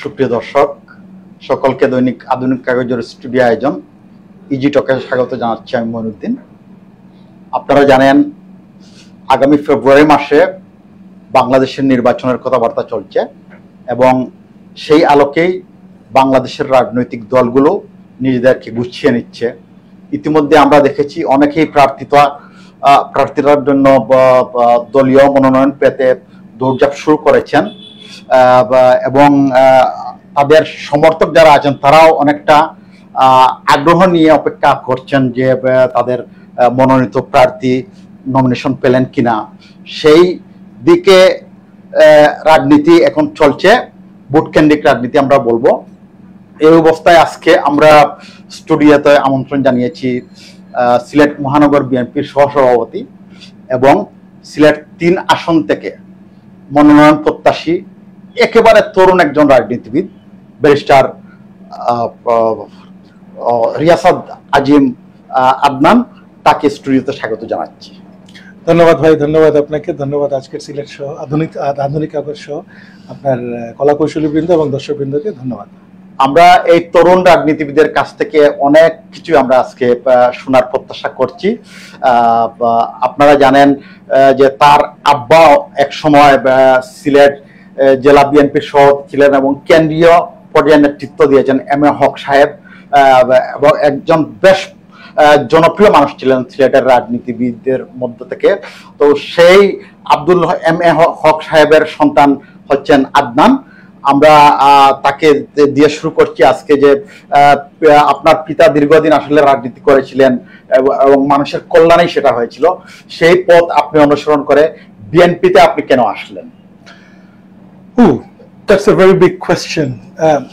সুপ্রিয় দর্শক সকলকে দৈনিক আধুনিক কাগজের স্টুডিও আয়োজন ইজি টকে স্বাগত জানাচ্ছি আমি মঈনুদ্দিন। আপনারা জানেন আগামী ফেব্রুয়ারি মাসে বাংলাদেশের নির্বাচনের কথাবার্তা চলছে এবং সেই আলোকেই বাংলাদেশের রাজনৈতিক দলগুলো নিজেদেরকে গুছিয়ে নিচ্ছে। ইতিমধ্যে আমরা দেখেছি অনেকেই প্রার্থীর জন্য দলীয় মনোনয়ন পেতে দৌড়ঝাঁপ শুরু করেছেন এবং তাদের সমর্থক যারা আছেন তারাও অনেকটা আগ্রহ নিয়ে অপেক্ষা করছেন যে তাদের মনোনীত প্রার্থী নমিনেশন পেলেন কিনা। সেই দিকে রাজনীতি এখন চলছে, ভোটকেন্দ্রিক রাজনীতি আমরা বলবো। এই অবস্থায় আজকে আমরা স্টুডিওতে আমন্ত্রণ জানিয়েছি সিলেট মহানগর বিএনপির সহসভাপতি এবং সিলেট ৩ আসন থেকে মনোনয়ন প্রত্যাশী একেবারে তরুণ একজন রাজনীতিবিদ ব্যারিস্টার রিয়াসাত আজিম আদনান, তাকে স্টুডিওতে স্বাগত জানাচ্ছি। ধন্যবাদ ভাই, ধন্যবাদ আপনাকে, ধন্যবাদ আজকের সিলেট সহ আধুনিক কাগজ সহ আপনার কলাকৌশলী বৃন্দ এবং দর্শক বৃন্দকে ধন্যবাদ। আমরা এই তরুণ রাজনীতিবিদের কাছ থেকে অনেক কিছু আমরা আজকে শোনার প্রত্যাশা করছি। আপনারা জানেন যে তার আব্বা এক সময় সিলেট জেলা বিএনপির সভাপতি ছিলেন এবং কেন্দ্রীয় পর্যায়ে নেতৃত্ব দিয়েছেন এম এ হক সাহেব এবং একজন বেশ জনপ্রিয় মানুষ ছিলেন সিলেটের রাজনীতিবিদদের মধ্য থেকে। তো সেই আব্দুল এম এ হক সাহেবের সন্তান হচ্ছেন আদনান। আমরা তাকে দিয়ে শুরু করছি আজকে যে আপনার পিতা দীর্ঘদিন আসলে রাজনীতি করেছিলেন এবং মানুষের কল্যাণেই সেটা হয়েছিল। সেই পথ আপনি অনুসরণ করে বিএনপিতে আপনি কেন আসলেন? That's a very big question.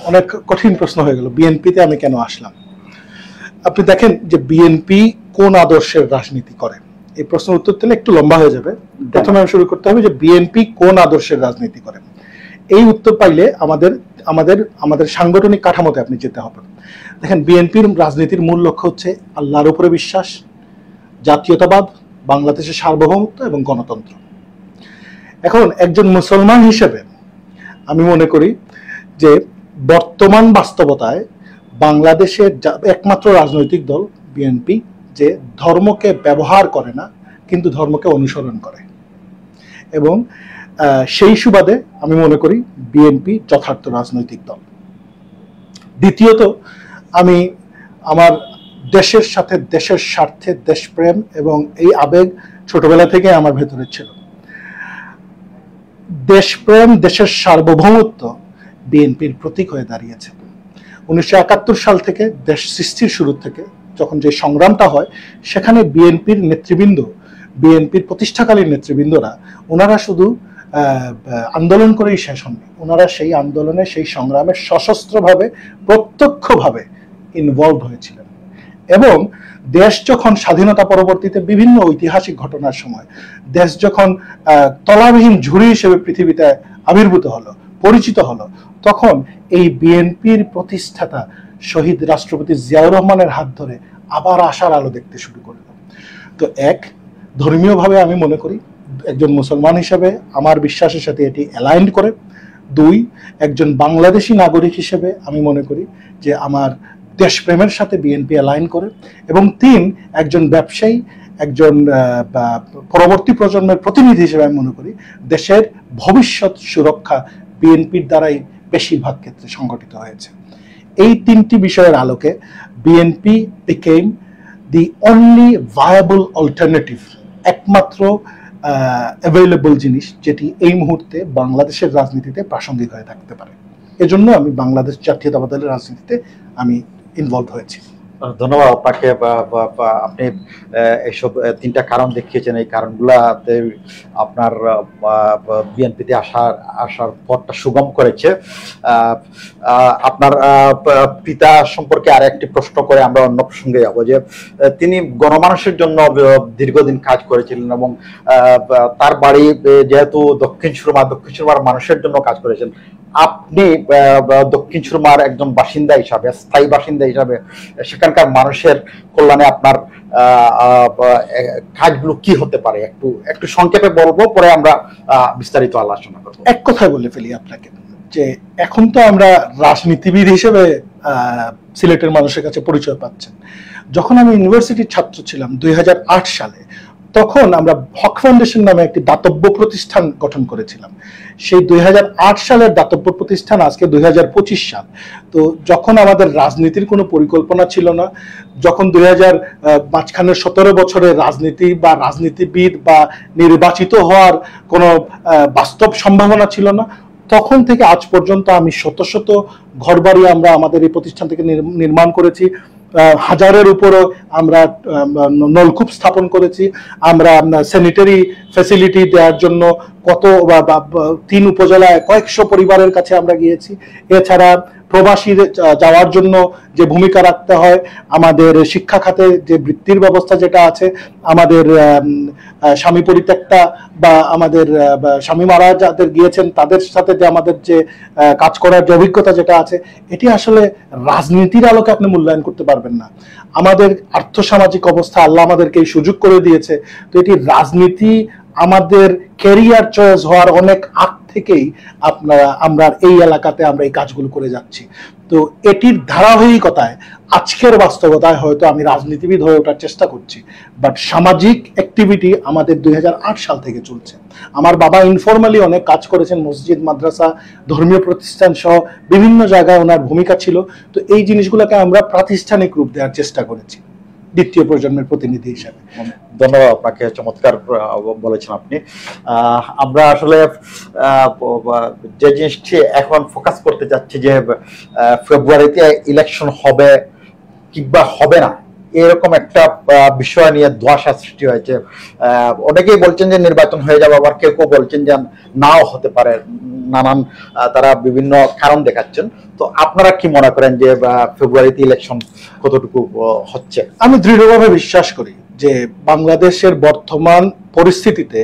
অনেক কঠিন প্রশ্ন হয়ে গেল, বিএনপিতে আমি কেন আসলাম। আপনি দেখেন যে বিএনপি কোন আদর্শের রাজনীতি করে, এই প্রশ্নের উত্তর দিলে একটু লম্বা হয়ে যাবে। প্রথমে আমি শুরু করতে হবে যে বিএনপি কোন আদর্শের রাজনীতি করে। এই উত্তর পাইলে আমাদের সাংগঠনিক কাঠামোতে আপনি যেতে হবে। দেখেন, বিএনপির রাজনীতির মূল লক্ষ্য হচ্ছে আল্লাহর উপরে বিশ্বাস, জাতীয়তাবাদ, বাংলাদেশের সার্বভৌমত্ব এবং গণতন্ত্র। এখন একজন মুসলমান হিসেবে আমি মনে করি যে বর্তমান বাস্তবতায় বাংলাদেশের একমাত্র রাজনৈতিক দল বিএনপি যে ধর্মকে ব্যবহার করে না কিন্তু ধর্মকে অনুসরণ করে, এবং সেই সুবাদে আমি মনে করি বিএনপি যথার্থ রাজনৈতিক দল। দ্বিতীয়ত, আমি আমার দেশের সাথে, দেশের স্বার্থে, দেশপ্রেম এবং এই আবেগ ছোটবেলা থেকে আমার ভেতরে ছিল। দেশপ্রেম, দেশের সার্বভৌমত্ব বিএনপির প্রতীক হয়ে দাঁড়িয়েছে। 1971 সাল থেকে দেশ সৃষ্টির শুরু থেকে যখন যে সংগ্রামটা হয়, সেখানে বিএনপির নেতৃবৃন্দ, বিএনপির প্রতিষ্ঠাকালীন নেতৃবৃন্দরা, ওনারা শুধু আন্দোলন করেই শেষ হননি, ওনারা সেই আন্দোলনে, সেই সংগ্রামে সশস্ত্রভাবে, প্রত্যক্ষভাবে ইনভলভ হয়েছিলেন। এবং দেশ যখন স্বাধীনতা পরবর্তীতে বিভিন্ন ঐতিহাসিক ঘটনার সময় দেশ যখন তলাবিহীন ঝুড়ি হিসেবে পৃথিবীতে আবির্ভূত হলো, পরিচিত হলো, তখন এই বিএনপির প্রতিষ্ঠাতা শহীদ রাষ্ট্রপতি জিয়াউর রহমানের হাত ধরে আবার আশার আলো দেখতে শুরু করল। তো এক, ধর্মীয়ভাবে আমি মনে করি একজন মুসলমান হিসেবে আমার বিশ্বাসের সাথে এটি অ্যালাইন্ড করে। 2, একজন বাংলাদেশি নাগরিক হিসেবে আমি মনে করি যে আমার দেশপ্রেমের সাথে বিএনপি অ্যালাইন করে। এবং 3, একজন ব্যবসায়ী, একজন পরবর্তী প্রজন্মের প্রতিনিধি হিসেবে আমি মনে করি দেশের ভবিষ্যৎ সুরক্ষা বিএনপির দ্বারাই বেশিরভাগ ক্ষেত্রে সংগঠিত হয়েছে। এই 3টি বিষয়ের আলোকে BNP became the only viable alternative, একমাত্র অ্যাভেলেবল জিনিস যেটি এই মুহূর্তে বাংলাদেশের রাজনীতিতে প্রাসঙ্গিক হয়ে থাকতে পারে। এজন্য আমি বাংলাদেশ জাতীয়তাবাদের রাজনীতিতে আমি ইনভলভ হয়েছি। ধন্যবাদ আপনাকে। আপনি এইসব 3টা কারণ দেখিয়েছেন। এই কারণগুলাতে আপনার বিএনপিতে আসার পথটা সুগম করেছে। আপনার পিতা সম্পর্কে আর একটি প্রশ্ন করে আমরা অন্য প্রসঙ্গে যাব, যে তিনি গণমানুষের জন্য দীর্ঘদিন কাজ করেছিলেন এবং তার বাড়ি যেহেতু দক্ষিণ সুরমার মানুষের জন্য কাজ করেছেন। আপনি দক্ষিণ সুরমার একজন বাসিন্দা হিসাবে, স্থায়ী বাসিন্দা হিসাবে সেখানকার মানুষের কল্যাণে আপনার কাজগুলো কি হতে পারে একটু সংক্ষেপে বলবো, পরে আমরা বিস্তারিত আলোচনা করব। এক কথায় বলে ফেলি আপনাকে, যে এখন তো আমরা রাজনীতিবিদ হিসেবে সিলেটের মানুষের কাছে পরিচয় পাচ্ছেন। যখন আমি ইউনিভার্সিটির ছাত্র ছিলাম 2008 সালে, তখন আমরা হক ফাউন্ডেশন নামে একটি দাতব্য প্রতিষ্ঠান গঠন করেছিলাম। সেই 2008 সালের দাতব্য প্রতিষ্ঠান আজকে 2025 সাল। তো যখন আমাদের রাজনীতির কোনো পরিকল্পনা ছিল না, যখন 2000 17 বছরের রাজনীতি বা রাজনীতিবিদ বা নির্বাচিত হওয়ার কোনো বাস্তব সম্ভাবনা ছিল না, তখন থেকে আজ পর্যন্ত আমি শত শত ঘরবাড়ি আমরা আমাদের এই প্রতিষ্ঠান থেকে নির্মাণ করেছি। হাজারের উপরও আমরা নলকূপ স্থাপন করেছি। আমরা স্যানিটারি ফ্যাসিলিটি দেওয়ার জন্য কত 3 উপজেলায় কয়েকশো পরিবারের কাছে আমরা গিয়েছি। এছাড়া প্রবাসী যাওয়ার জন্য যে ভূমিকা রাখতে হয়, আমাদের শিক্ষা খাতে যে বৃত্তির ব্যবস্থা যেটা আছে, আমাদের স্বামী পরিত্যক্তা বা আমাদের স্বামী মারা যাদের গিয়েছেন তাদের সাথে যে আমাদের যে কাজ করার যে অভিজ্ঞতা যেটা আছে, এটি আসলে রাজনীতির আলোকে আপনি মূল্যায়ন করতে পারবেন না। আমাদের আর্থসামাজিক অবস্থা আল্লাহ আমাদেরকে এই সুযোগ করে দিয়েছে। তো এটি রাজনীতি আমাদের ক্যারিয়ার চয়েস হওয়ার অনেক আগ থেকেই আমরা এই এলাকাতে আমরা এই কাজগুলো করে যাচ্ছি। তো এটির ধারাবাহিকতায় আজকের বাস্তবতায় হয়তো আমি রাজনীতিবিদ হয়ে ওঠার চেষ্টা করছি, বাট সামাজিক অ্যাক্টিভিটি আমাদের 2008 সাল থেকে চলছে। আমার বাবা ইনফরমালি অনেক কাজ করেছেন, মসজিদ, মাদ্রাসা, ধর্মীয় প্রতিষ্ঠান সহ বিভিন্ন জায়গায় ওনার ভূমিকা ছিল। তো এই জিনিসগুলোকে আমরা প্রাতিষ্ঠানিক রূপ দেওয়ার চেষ্টা করেছি দ্বিতীয় প্রজন্মের প্রতিনিধি হিসেবে। ধন্যবাদ আপনাকে, চমৎকার বলেছেন আপনি। আমরা আসলে যে জিনিসটি এখন ফোকাস করতে যাচ্ছি যে ফেব্রুয়ারিতে ইলেকশন হবে কিংবা হবে না, এরকম একটা বিষয় নিয়ে ধোঁয়াশা সৃষ্টি হয়েছে। অনেকেই বলছেন যে নির্বাচন হয়ে যাবে, আবার কেউ কেউ বলছেন যে নাও হতে পারে, নানান তারা বিভিন্ন কারণ দেখাচ্ছেন। তো আপনারা কি মনে করেন যে ফেব্রুয়ারিতে ইলেকশন কতটুকু হচ্ছে? আমি দৃঢ়ভাবে বিশ্বাস করি যে বাংলাদেশের বর্তমান পরিস্থিতিতে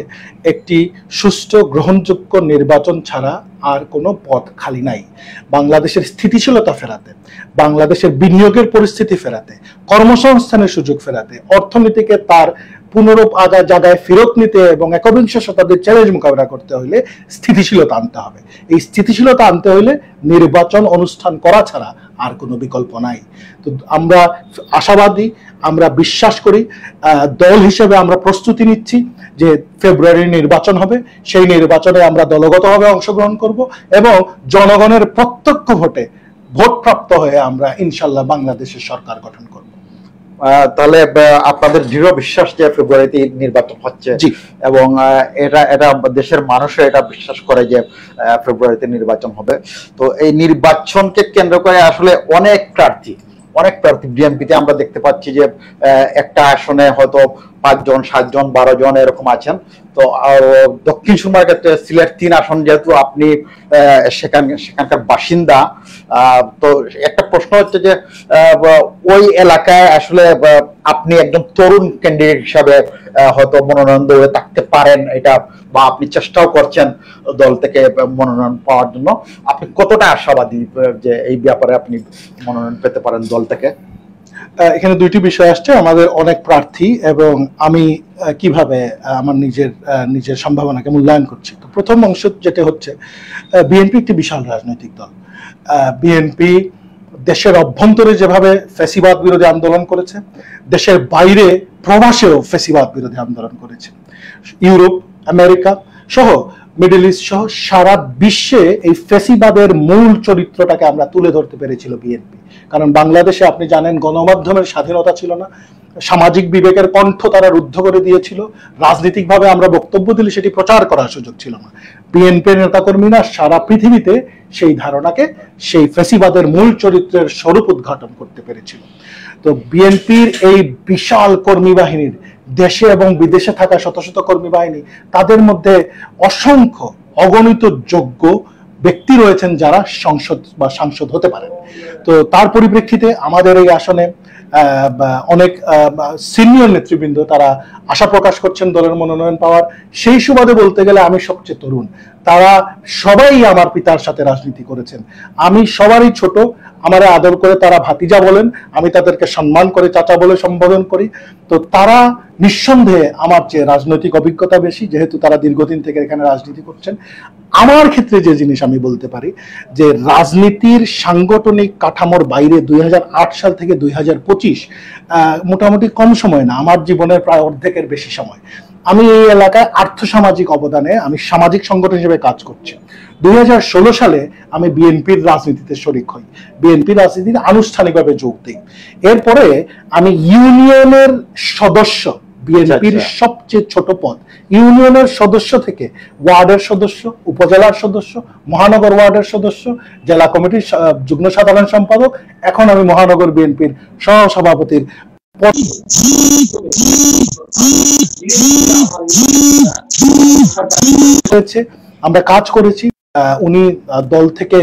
একটি সুষ্ঠু গ্রহণযোগ্য নির্বাচন ছাড়া আর কোনো পথ খালি নাই। বাংলাদেশের স্থিতিশীলতা ফেরাতে, বাংলাদেশের বিনিয়োগের পরিস্থিতি ফেরাতে, কর্মসংস্থানের সুযোগ ফেরাতে, অর্থনীতিকে তার পুনরূপ জায়গায় ফেরত নিতে এবং একবিংশ শতাব্দীর চ্যালেঞ্জ মোকাবেলা করতে হলে স্থিতিশীলতা আনতে হবে। এই স্থিতিশীলতা আনতে হলে নির্বাচন অনুষ্ঠান করা ছাড়া আর কোনো বিকল্প নাই। তো আমরা আশাবাদী, আমরা বিশ্বাস করি, দল হিসেবে আমরা প্রস্তুতি নিচ্ছি যে ফেব্রুয়ারির নির্বাচন হবে, সেই নির্বাচনে আমরা দলগতভাবে অংশগ্রহণ করব এবং জনগণের প্রত্যক্ষ ভোটে ভোটপ্রাপ্ত হয়ে আমরা ইনশাল্লাহ বাংলাদেশের সরকার গঠন করব। তাহলে আপনাদের দৃঢ় বিশ্বাস যে ফেব্রুয়ারিতে নির্বাচন হচ্ছে এবং এটা দেশের মানুষও এটা বিশ্বাস করে যে ফেব্রুয়ারিতে নির্বাচন হবে। তো এই নির্বাচনকে কেন্দ্র করে আসলে অনেক প্রার্থী বিএনপিতে আমরা দেখতে পাচ্ছি যে একটা আসনে হয়তো 5 জন, 7 জন, 12 জন এরকম আছেন। তো দক্ষিণ সুরমার ক্ষেত্রে সিলেট 3 আসন, যেহেতু আপনি সেখানকার বাসিন্দা, তো একটা প্রশ্ন হচ্ছে যে ওই এলাকায় আসলে আপনি একজন তরুণ ক্যান্ডিডেট হিসাবে হয়তো মনোনয়ন দৌড়ে থাকতে পারেন, এটা বা আপনি চেষ্টাও করছেন দল থেকে মনোনয়ন পাওয়ার জন্য। আপনি কতটা আশাবাদী যে এই ব্যাপারে আপনি মনোনয়ন পেতে পারেন দল থেকে? এখানে দুইটি বিষয় আসছে, আমাদের অনেক প্রার্থী এবং আমি কিভাবে আমার নিজের সম্ভাবনাকে মূল্যায়ন করছি। তো প্রথম অংশ যেটা হচ্ছে, বিএনপি একটি বিশাল রাজনৈতিক দল। বিএনপি দেশের অভ্যন্তরে যেভাবে ফ্যাসিবাদ বিরোধী আন্দোলন করেছে, দেশের বাইরে প্রবাসেও ফ্যাসিবাদ বিরোধী আন্দোলন করেছে। ইউরোপ, আমেরিকা সহ, মিডল ইস্ট সহ সারা বিশ্বে এই ফ্যাসিবাদের মূল চরিত্রটাকে আমরা তুলে ধরতে পেরেছিল বিএনপি। কারণ বাংলাদেশে আপনি জানেন গণমাধ্যমের স্বাধীনতা ছিল না, সামাজিক বিবেকের কণ্ঠ তারা রুদ্ধ করে দিয়েছিল, রাজনৈতিকভাবে আমরা বক্তব্য দিলে সেটি প্রচার করার সুযোগ ছিল না। বিএনপির নেতাকর্মীরা সারা পৃথিবীতে সেই ধারণাকে, সেই ফ্যাসিবাদের মূল চরিত্রের স্বরূপ উদ্ঘাটন করতে পেরেছিল। তো বিএনপির এই বিশাল কর্মী বাহিনীর, দেশে এবং বিদেশে থাকা শত শত কর্মী বাহিনী, তাদের মধ্যে অসংখ্য অগণিত যোগ্য ব্যক্তি রয়েছেন যারা সংসদ বা সাংসদ হতে পারেন। তো তার পরিপ্রেক্ষিতে আমাদের এই আসনে অনেক সিনিয়র নেতৃবৃন্দ তারা আশা প্রকাশ করছেন দলের মনোনয়ন পাওয়ার। সেই সুবাদে বলতে গেলে আমি সবচেয়ে তরুণ, তারা সবাই আমার পিতার সাথে রাজনীতি করেছেন, আমি সবারই ছোট, আমারে আদর করে তারা ভাতিজা বলেন, আমি তাদেরকে সম্মান করে চাচা বলে সম্বোধন করি। তো তারা নিঃসন্দেহে আমার যে রাজনৈতিক অভিজ্ঞতা বেশি, যেহেতু তারা দীর্ঘদিন থেকে এখানে রাজনীতি করছেন। আমার ক্ষেত্রে যে জিনিস আমি বলতে পারি যে রাজনীতির সাংগঠনিক কাঠামোর বাইরে 2008 সাল থেকে 2025 মোটামুটি কম সময় না, আমার জীবনের প্রায় অর্ধেকের বেশি সময় আমি এই এলাকায় আর্থসামাজিক অবদানে আমি সামাজিক সংগঠন হিসেবে কাজ করছি। 2016 সালে আমি বিএনপির রাজনীতিতে শরিক হই, বিএনপির রাজনীতিতে আনুষ্ঠানিকভাবে যোগ দিই। এরপরে আমি ইউনিয়নের সদস্য, বিএনপির সবচেয়ে ছোট পদ, ইউনিয়নের সদস্য থেকে ওয়ার্ডের সদস্য, উপজেলার সদস্য, মহানগর ওয়ার্ডের সদস্য, জেলা কমিটির যুগ্ম সাধারণ সম্পাদক, এখন আমি মহানগর বিএনপির সহসভাপতির আমরা কাজ করেছি। উনি দল থেকে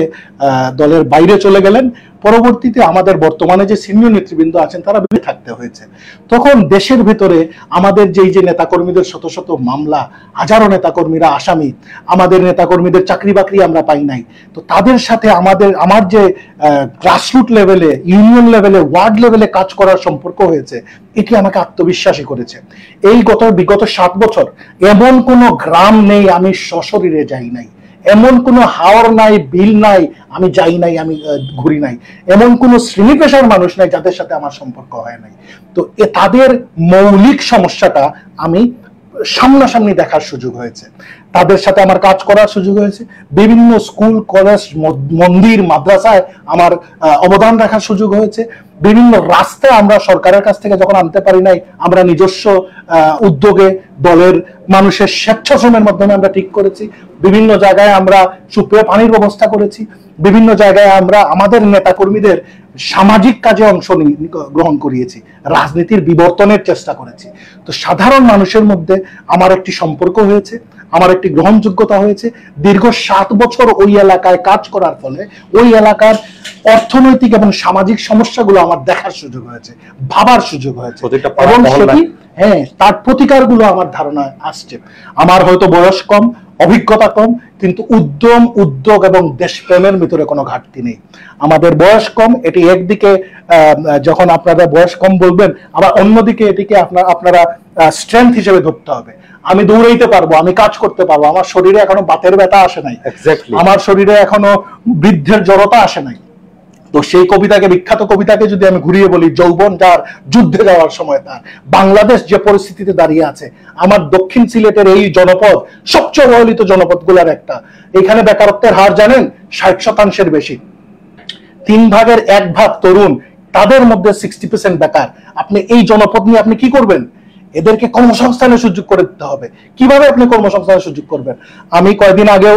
দলের বাইরে চলে গেলেন। পরবর্তীতে আমাদের বর্তমানে যে সিনিয়র নেতৃবৃন্দ আছেন তারা বিদেশে থাকতে হয়েছে। তখন দেশের ভিতরে আমাদের যে নেতাকর্মীদের শত শত মামলা, হাজারো নেতাকর্মীরা আসামি, আমাদের নেতাকর্মীদের চাকরি বাকরি আমরা পাই নাই। তো তাদের সাথে আমার যে গ্রাসরুট লেভেলে, ইউনিয়ন লেভেলে, ওয়ার্ড লেভেলে কাজ করার সম্পর্ক হয়েছে, এটি আমাকে আত্মবিশ্বাসী করেছে। এই বিগত 7 বছর এমন কোনো গ্রাম নেই আমি সশরীরে যাই নাই, এমন কোনো হাওর নাই, বিল নাই আমি যাই নাই, আমি ঘুরি নাই, এমন কোনো শ্রেণী পেশার মানুষ নাই যাদের সাথে আমার সম্পর্ক হয় নাই। তো তাদের মৌলিক সমস্যাটা আমি সামনাসামনি দেখার সুযোগ হয়েছে, তাদের সাথে আমার কাজ করার সুযোগ হয়েছে। বিভিন্ন স্কুল, কলেজ, মন্দির, মাদ্রাসায় আমার অবদান রাখার সুযোগ হয়েছে। বিভিন্ন রাস্তায় আমরা সরকারের কাছ থেকে যখন আনতে পারি নাই, আমরা নিজস্ব উদ্যোগে দলের মানুষের স্বেচ্ছাশ্রমের মাধ্যমে আমরা ঠিক করেছি। বিভিন্ন জায়গায় আমরা সুপেয় পানির ব্যবস্থা করেছি। বিভিন্ন জায়গায় আমরা আমাদের নেতাকর্মীদের সামাজিক কাজে অংশ গ্রহণ করিয়েছি, রাজনীতির বিবর্তনের চেষ্টা করেছি। তো সাধারণ মানুষের মধ্যে আমার একটি সম্পর্ক হয়েছে, আমার একটি গ্রহণযোগ্যতা হয়েছে। দীর্ঘ 7 বছর ওই এলাকায় কাজ করার ফলে ওই এলাকার অর্থনৈতিক এবং সামাজিক সমস্যাগুলো আমার দেখার সুযোগ হয়েছে, ভাবার সুযোগ হয়েছে, এবং সেটি তার প্রতিকারগুলো আমার ধারণায় আসছে। আমার হয়তো বয়স কম, অভিজ্ঞতা কম, কিন্তু উদ্যম, উদ্যোগ এবং দেশপ্রেমের ভিতরে কোনো ঘাটতি নেই। আমাদের বয়স কম, এটি একদিকে যখন আপনারা বয়স কম বলবেন, আবার অন্যদিকে এটিকে আপনারা স্ট্রেংথ হিসেবে ধরতে হবে। আমি দৌড়াইতে পারবো, আমি কাজ করতে পারবো, আমার শরীরে এখনো বাতের ব্যথা আসে নাই, আমার শরীরে এখনো বৃদ্ধের জড়তা আসে নাই। তো সেই কবিতাকে, বিখ্যাত কবিতাকে যদি আমি ঘুরিয়ে বলি, যৌবন যার যুদ্ধে যাওয়ার সময় তার, বাংলাদেশ যে পরিস্থিতিতে দাঁড়িয়ে আছে, আমার দক্ষিণ সিলেটের এই জনপদ সবচেয়ে অবহেলিত জনপদগুলোর একটা। এখানে বেকারত্বের হার জানেন 60% বেশি। 3 ভাগের 1 ভাগ তরুণ, তাদের মধ্যে 60% বেকার। আপনি এই জনপদ নিয়ে আপনি কি করবেন? এদেরকে কর্মসংস্থানের সুযোগ করে দিতে হবে। কিভাবে আপনি কর্মসংস্থানের সুযোগ করবেন? আমি কয়েকদিন আগেও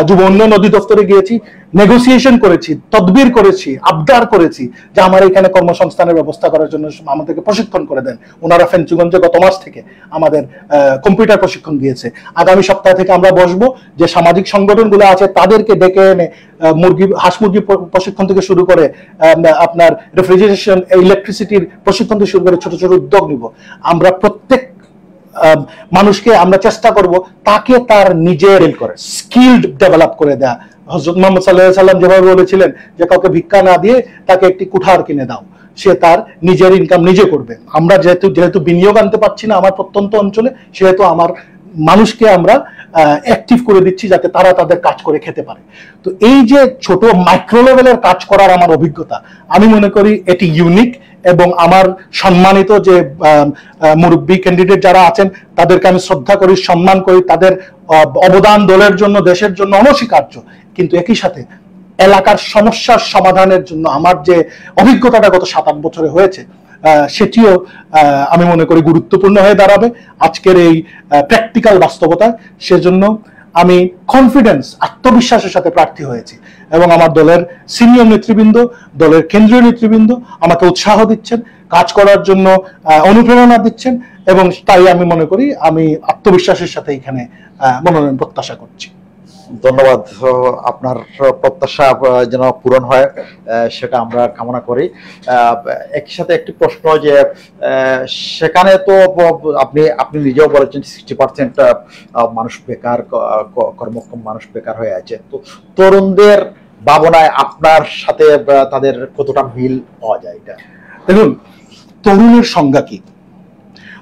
যুব উন্নয়ন অধিদপ্তরে গিয়েছি, নেগোসিয়েশন করেছি, তদবির করেছি, আবদার করেছি যে আমার এখানে কর্মসংস্থানের ব্যবস্থা করার জন্য আমাদেরকে প্রশিক্ষণ করে দেন। ওনারা ফেঞ্চুগঞ্জে গত মাস থেকে আমাদের কম্পিউটার প্রশিক্ষণ দিয়েছে। আগামী সপ্তাহ থেকে আমরা বসবো, যে সামাজিক সংগঠনগুলো আছে তাদেরকে ডেকে এনে হাঁস মুরগি প্রশিক্ষণ থেকে শুরু করে আপনার রেফ্রিজারেশন, ইলেকট্রিসিটির প্রশিক্ষণ থেকে শুরু করে ছোট ছোট উদ্যোগ নিব। আমরা প্রত্যেক মানুষকে আমরা চেষ্টা করব তাকে তার নিজের স্কিল ডেভেলপ করে দেয়া। হযরত মুহাম্মদ সাল্লাল্লাহু আলাইহি সাল্লাম যেভাবে বলেছিলেন যে কাউকে ভিক্ষা না দিয়ে তাকে একটি কুঠার কিনে দাও, সে তার নিজের ইনকাম নিজে করবে। আমরা যেহেতু বিনিয়োগ আনতে পারছি না আমার প্রত্যন্ত অঞ্চলে, সেহেতু আমার মানুষকে আমরা অ্যাক্টিভ করে দিচ্ছি যাতে তারা তাদের কাজ করে খেতে পারে। তো এই যে ছোট মাইক্রো লেভেলের কাজ করার আমার অভিজ্ঞতা, আমি মনে করি এটি ইউনিক। এবং আমার সম্মানিত যে মুরব্বী ক্যান্ডিডেট যারা আছেন তাদেরকে আমি শ্রদ্ধা করি, সম্মান করি। তাদের অবদান দলের জন্য, দেশের জন্য অনস্বীকার্য। কিন্তু একই সাথে এলাকার সমস্যার সমাধানের জন্য আমার যে অভিজ্ঞতাটা গত 7-8 বছরে হয়েছে, সেটিও আমি মনে করি গুরুত্বপূর্ণ হয়ে দাঁড়াবে আজকের এই প্র্যাকটিক্যাল বাস্তবতায়। সেজন্য আমি কনফিডেন্স, আত্মবিশ্বাসের সাথে প্রার্থী হয়েছি, এবং আমার দলের সিনিয়র নেতৃবৃন্দ, দলের কেন্দ্রীয় নেতৃবৃন্দ আমাকে উৎসাহ দিচ্ছেন, কাজ করার জন্য অনুপ্রেরণা দিচ্ছেন, এবং তাই আমি মনে করি আমি আত্মবিশ্বাসের সাথে এখানে মনোনয়ন প্রত্যাশা করছি। ধন্যবাদ। আপনার প্রত্যাশা যেন পূরণ হয় সেটা আমরা কামনা করি। একই সাথে একটি প্রশ্ন, যে সেখানে তো আপনি নিজেও বলেছেন 60% মানুষ বেকার, কর্মক্ষম মানুষ বেকার হয়ে আছে। তো তরুণদের ভাবনায় আপনার সাথে তাদের কতটা মিল পাওয়া যায়? এটা দেখুন, তরুণের সংজ্ঞা কি?